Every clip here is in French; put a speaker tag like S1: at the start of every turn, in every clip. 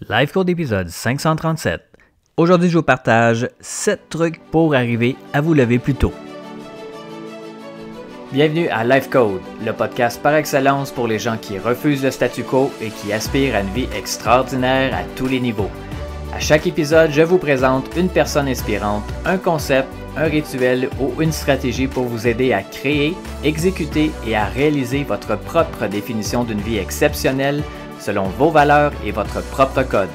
S1: Life Code épisode 537. Aujourd'hui, je vous partage 7 trucs pour arriver à vous lever plus tôt. Bienvenue à Life Code, le podcast par excellence pour les gens qui refusent le statu quo et qui aspirent à une vie extraordinaire à tous les niveaux. À chaque épisode, je vous présente une personne inspirante, un concept, un rituel ou une stratégie pour vous aider à créer, exécuter et à réaliser votre propre définition d'une vie exceptionnelle selon vos valeurs et votre propre code.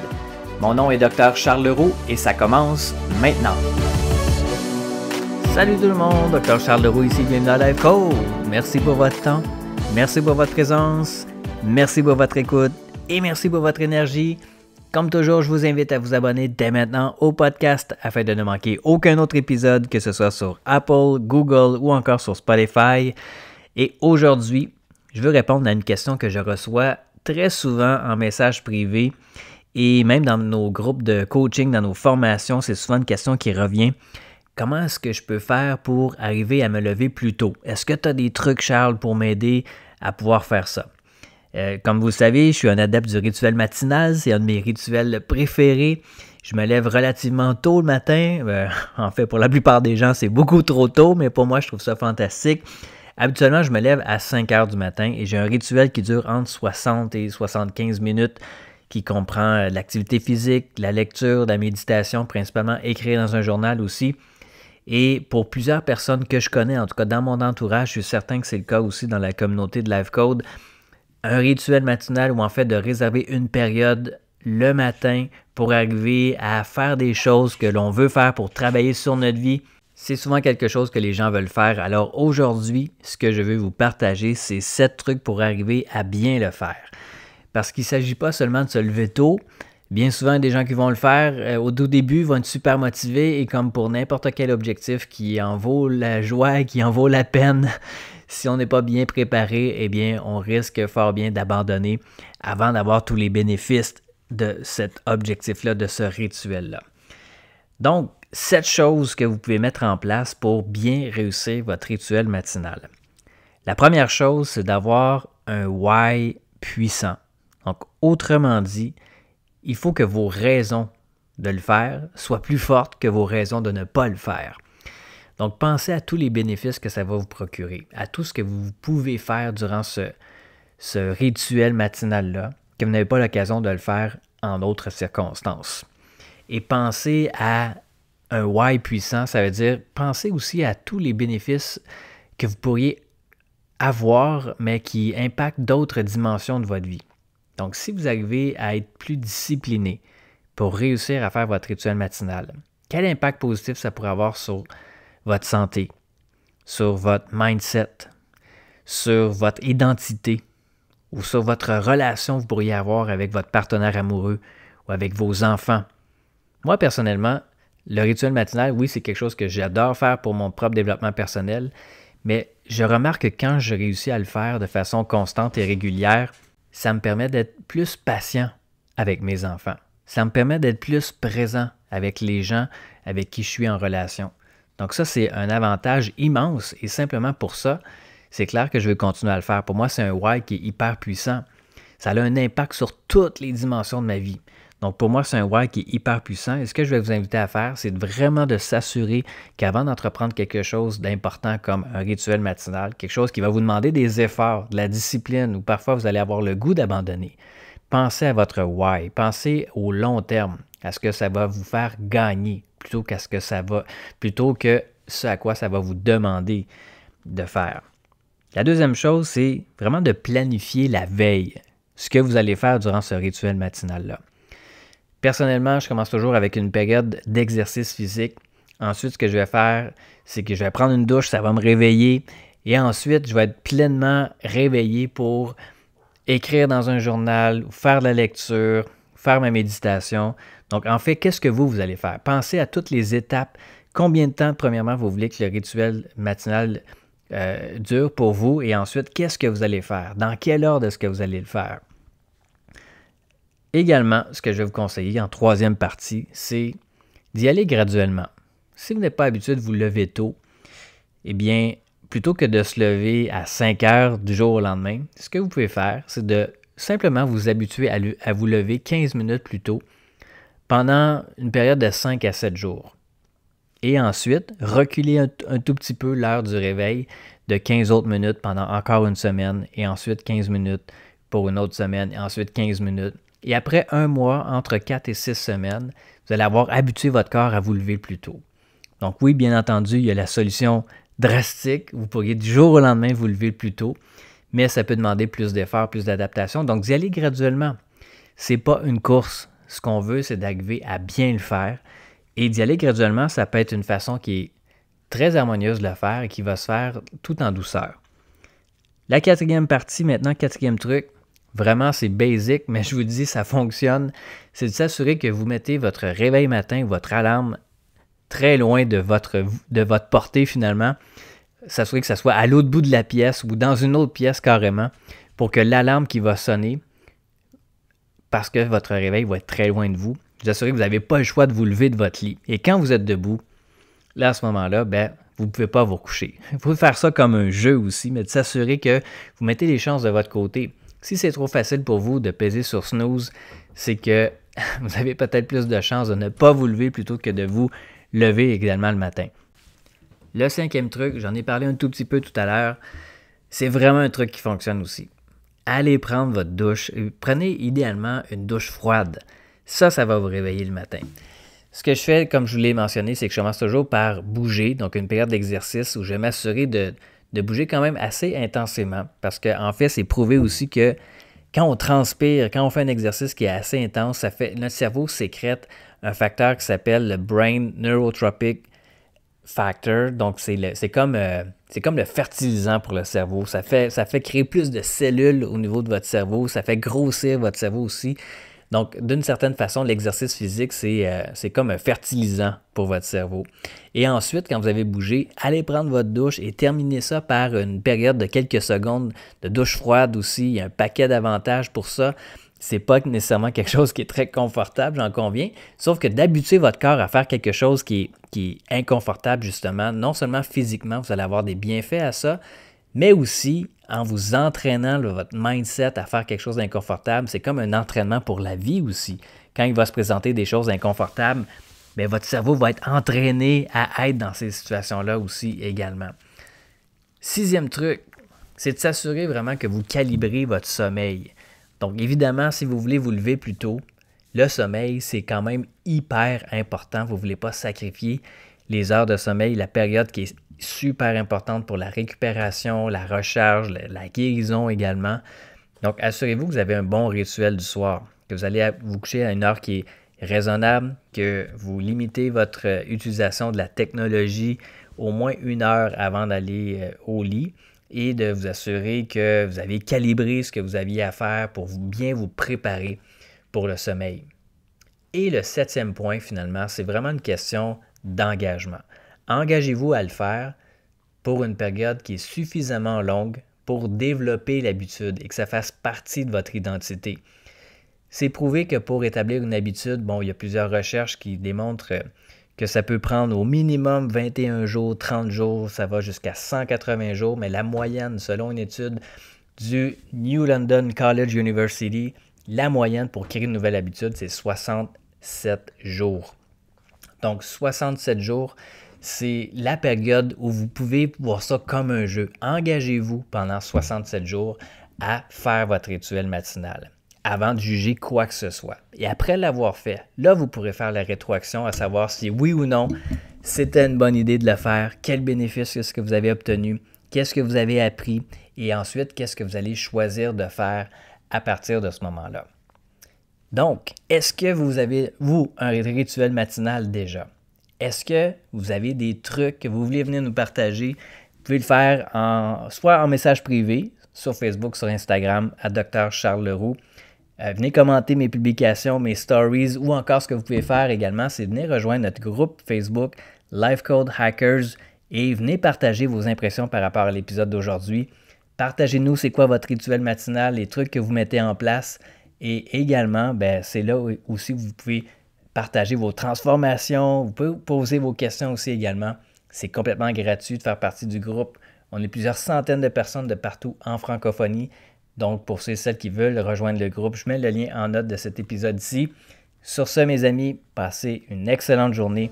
S1: Mon nom est Dr Charles Leroux et ça commence maintenant. Salut tout le monde, Dr Charles Leroux ici, bienvenue à Life Code. Merci pour votre temps, merci pour votre présence, merci pour votre écoute et merci pour votre énergie. Comme toujours, je vous invite à vous abonner dès maintenant au podcast afin de ne manquer aucun autre épisode, que ce soit sur Apple, Google ou encore sur Spotify. Et aujourd'hui, je veux répondre à une question que je reçois très souvent en message privé et même dans nos groupes de coaching, dans nos formations, c'est souvent une question qui revient. Comment est-ce que je peux faire pour arriver à me lever plus tôt? Est-ce que tu as des trucs, Charles, pour m'aider à pouvoir faire ça? Comme vous le savez, je suis un adepte du rituel matinal. C'est un de mes rituels préférés. Je me lève relativement tôt le matin. En fait, pour la plupart des gens, c'est beaucoup trop tôt, mais pour moi, je trouve ça fantastique. Habituellement, je me lève à 5 heures du matin et j'ai un rituel qui dure entre 60 et 75 minutes qui comprend l'activité physique, la lecture, la méditation, principalement écrire dans un journal aussi. Et pour plusieurs personnes que je connais, en tout cas dans mon entourage, je suis certain que c'est le cas aussi dans la communauté de Life Code, un rituel matinal ou en fait de réserver une période le matin pour arriver à faire des choses que l'on veut faire pour travailler sur notre vie, c'est souvent quelque chose que les gens veulent faire. Alors aujourd'hui, ce que je veux vous partager, c'est 7 trucs pour arriver à bien le faire. Parce qu'il ne s'agit pas seulement de se lever tôt. Bien souvent, des gens qui vont le faire au tout début vont être super motivés et comme pour n'importe quel objectif qui en vaut la joie, qui en vaut la peine, si on n'est pas bien préparé, eh bien, on risque fort bien d'abandonner avant d'avoir tous les bénéfices de cet objectif-là, de ce rituel-là. Donc, 7 choses que vous pouvez mettre en place pour bien réussir votre rituel matinal. La première chose, c'est d'avoir un why puissant. Donc, autrement dit, il faut que vos raisons de le faire soient plus fortes que vos raisons de ne pas le faire. Donc, pensez à tous les bénéfices que ça va vous procurer, à tout ce que vous pouvez faire durant ce rituel matinal-là, que vous n'avez pas l'occasion de le faire en d'autres circonstances. Et pensez à un why puissant, ça veut dire pensez aussi à tous les bénéfices que vous pourriez avoir, mais qui impactent d'autres dimensions de votre vie. Donc, si vous arrivez à être plus discipliné pour réussir à faire votre rituel matinal, quel impact positif ça pourrait avoir sur votre santé, sur votre mindset, sur votre identité ou sur votre relation que vous pourriez avoir avec votre partenaire amoureux ou avec vos enfants. Moi, personnellement, le rituel matinal, oui, c'est quelque chose que j'adore faire pour mon propre développement personnel, mais je remarque que quand je réussis à le faire de façon constante et régulière, ça me permet d'être plus patient avec mes enfants. Ça me permet d'être plus présent avec les gens avec qui je suis en relation. Donc ça, c'est un avantage immense et simplement pour ça, c'est clair que je veux continuer à le faire. Pour moi, c'est un why qui est hyper puissant. Ça a un impact sur toutes les dimensions de ma vie. Donc pour moi, c'est un why qui est hyper puissant. Et ce que je vais vous inviter à faire, c'est vraiment de s'assurer qu'avant d'entreprendre quelque chose d'important comme un rituel matinal, quelque chose qui va vous demander des efforts, de la discipline, ou parfois vous allez avoir le goût d'abandonner, pensez à votre why, pensez au long terme, à ce que ça va vous faire gagner, plutôt que ce à quoi ça va vous demander de faire. La deuxième chose, c'est vraiment de planifier la veille, ce que vous allez faire durant ce rituel matinal-là. Personnellement, je commence toujours avec une période d'exercice physique. Ensuite, ce que je vais faire, c'est que je vais prendre une douche, ça va me réveiller. Et ensuite, je vais être pleinement réveillé pour écrire dans un journal, faire de la lecture, faire ma méditation. Donc, en fait, qu'est-ce que vous allez faire? Pensez à toutes les étapes. Combien de temps, premièrement, vous voulez que le rituel matinal dure pour vous? Et ensuite, qu'est-ce que vous allez faire? Dans quel ordre est-ce que vous allez le faire? Également, ce que je vais vous conseiller en troisième partie, c'est d'y aller graduellement. Si vous n'êtes pas habitué de vous lever tôt, eh bien, plutôt que de se lever à 5 heures du jour au lendemain, ce que vous pouvez faire, c'est de simplement vous habituer à vous lever 15 minutes plus tôt pendant une période de 5 à 7 jours. Et ensuite, reculer un tout petit peu l'heure du réveil de 15 autres minutes pendant encore une semaine, et ensuite 15 minutes pour une autre semaine, et ensuite 15 minutes. Et après un mois, entre 4 et 6 semaines, vous allez avoir habitué votre corps à vous lever plus tôt. Donc oui, bien entendu, il y a la solution drastique. Vous pourriez du jour au lendemain vous lever plus tôt, mais ça peut demander plus d'efforts, plus d'adaptation. Donc d'y aller graduellement. Ce n'est pas une course. Ce qu'on veut, c'est d'arriver à bien le faire. Et d'y aller graduellement, ça peut être une façon qui est très harmonieuse de le faire et qui va se faire tout en douceur. La quatrième partie maintenant, quatrième truc, vraiment c'est basic, mais je vous dis, ça fonctionne. C'est de s'assurer que vous mettez votre réveil matin, votre alarme très loin de votre portée finalement. S'assurer que ça soit à l'autre bout de la pièce ou dans une autre pièce carrément pour que l'alarme qui va sonner, parce que votre réveil va être très loin de vous, vous assurez que vous n'avez pas le choix de vous lever de votre lit. Et quand vous êtes debout, là, à ce moment-là, vous ne pouvez pas vous recoucher. Vous pouvez faire ça comme un jeu aussi, mais de s'assurer que vous mettez les chances de votre côté. Si c'est trop facile pour vous de peser sur snooze, c'est que vous avez peut-être plus de chances de ne pas vous lever plutôt que de vous lever également le matin. Le cinquième truc, j'en ai parlé un tout petit peu tout à l'heure, c'est vraiment un truc qui fonctionne aussi. Allez prendre votre douche et prenez idéalement une douche froide. Ça va vous réveiller le matin. Ce que je fais, comme je vous l'ai mentionné, c'est que je commence toujours par bouger, donc une période d'exercice où je vais m'assurer de bouger quand même assez intensément. Parce qu'en fait, c'est prouvé aussi que quand on transpire, quand on fait un exercice qui est assez intense, notre cerveau sécrète un facteur qui s'appelle le Brain Neurotropic Factor. Donc, c'est comme le fertilisant pour le cerveau. Ça fait créer plus de cellules au niveau de votre cerveau. Ça fait grossir votre cerveau aussi. Donc, d'une certaine façon, l'exercice physique, c'est comme un fertilisant pour votre cerveau. Et ensuite, quand vous avez bougé, allez prendre votre douche et terminez ça par une période de quelques secondes de douche froide aussi. Il y a un paquet d'avantages pour ça. C'est pas nécessairement quelque chose qui est très confortable, j'en conviens. Sauf que d'habituer votre corps à faire quelque chose qui est inconfortable, justement, non seulement physiquement, vous allez avoir des bienfaits à ça, mais aussi en vous entraînant votre mindset à faire quelque chose d'inconfortable. C'est comme un entraînement pour la vie aussi. Quand il va se présenter des choses inconfortables, bien, votre cerveau va être entraîné à être dans ces situations-là aussi également. Sixième truc, c'est de s'assurer vraiment que vous calibrez votre sommeil. Donc évidemment, si vous voulez vous lever plus tôt, le sommeil, c'est quand même hyper important. Vous ne voulez pas sacrifier les heures de sommeil, la période qui est super importante pour la récupération, la recharge, la guérison également. Donc, assurez-vous que vous avez un bon rituel du soir, que vous allez vous coucher à une heure qui est raisonnable, que vous limitez votre utilisation de la technologie au moins 1 heure avant d'aller au lit et de vous assurer que vous avez calibré ce que vous aviez à faire pour bien vous préparer pour le sommeil. Et le 7e point, finalement, c'est vraiment une question d'engagement. Engagez-vous à le faire pour une période qui est suffisamment longue pour développer l'habitude et que ça fasse partie de votre identité. C'est prouvé que pour établir une habitude, il y a plusieurs recherches qui démontrent que ça peut prendre au minimum 21 jours, 30 jours, ça va jusqu'à 180 jours, mais la moyenne, selon une étude du New London College University, la moyenne pour créer une nouvelle habitude, c'est 67 jours. Donc, 67 jours, c'est la période où vous pouvez voir ça comme un jeu. Engagez-vous pendant 67 jours à faire votre rituel matinal avant de juger quoi que ce soit. Et après l'avoir fait, là, vous pourrez faire la rétroaction à savoir si oui ou non, c'était une bonne idée de le faire, quel bénéfice est-ce que vous avez obtenu, qu'est-ce que vous avez appris et ensuite, qu'est-ce que vous allez choisir de faire à partir de ce moment-là. Donc, est-ce que vous avez, un rituel matinal déjà? Est-ce que vous avez des trucs que vous voulez venir nous partager? Vous pouvez le faire soit en message privé, sur Facebook, sur Instagram, à Dr. Charles Leroux. Venez commenter mes publications, mes stories, ou encore ce que vous pouvez faire également, c'est venir rejoindre notre groupe Facebook Life Code Hackers et venez partager vos impressions par rapport à l'épisode d'aujourd'hui. Partagez-nous c'est quoi votre rituel matinal, les trucs que vous mettez en place. Et également, c'est là aussi que vous pouvez partager vos transformations, vous pouvez poser vos questions aussi également. C'est complètement gratuit de faire partie du groupe. On est plusieurs centaines de personnes de partout en francophonie. Donc, pour ceux et celles qui veulent rejoindre le groupe, je mets le lien en note de cet épisode-ci. Sur ce, mes amis, passez une excellente journée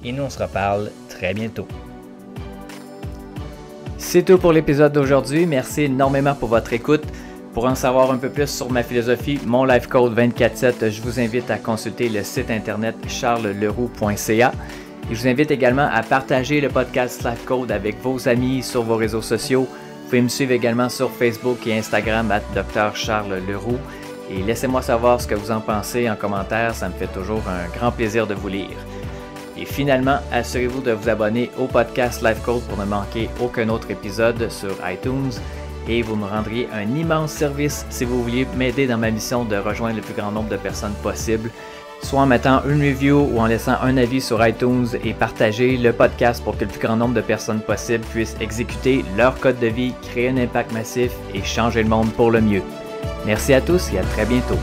S1: et nous, on se reparle très bientôt. C'est tout pour l'épisode d'aujourd'hui. Merci énormément pour votre écoute. Pour en savoir un peu plus sur ma philosophie, mon Life Code 24/7, je vous invite à consulter le site internet charlesleroux.ca. Et je vous invite également à partager le podcast Life Code avec vos amis sur vos réseaux sociaux. Vous pouvez me suivre également sur Facebook et Instagram @Dr Charles Leroux. Et laissez-moi savoir ce que vous en pensez en commentaire, ça me fait toujours un grand plaisir de vous lire. Et finalement, assurez-vous de vous abonner au podcast Life Code pour ne manquer aucun autre épisode sur iTunes. Et vous me rendriez un immense service si vous vouliez m'aider dans ma mission de rejoindre le plus grand nombre de personnes possible, soit en mettant une review ou en laissant un avis sur iTunes et partager le podcast pour que le plus grand nombre de personnes possible puissent exécuter leur code de vie, créer un impact massif et changer le monde pour le mieux. Merci à tous et à très bientôt.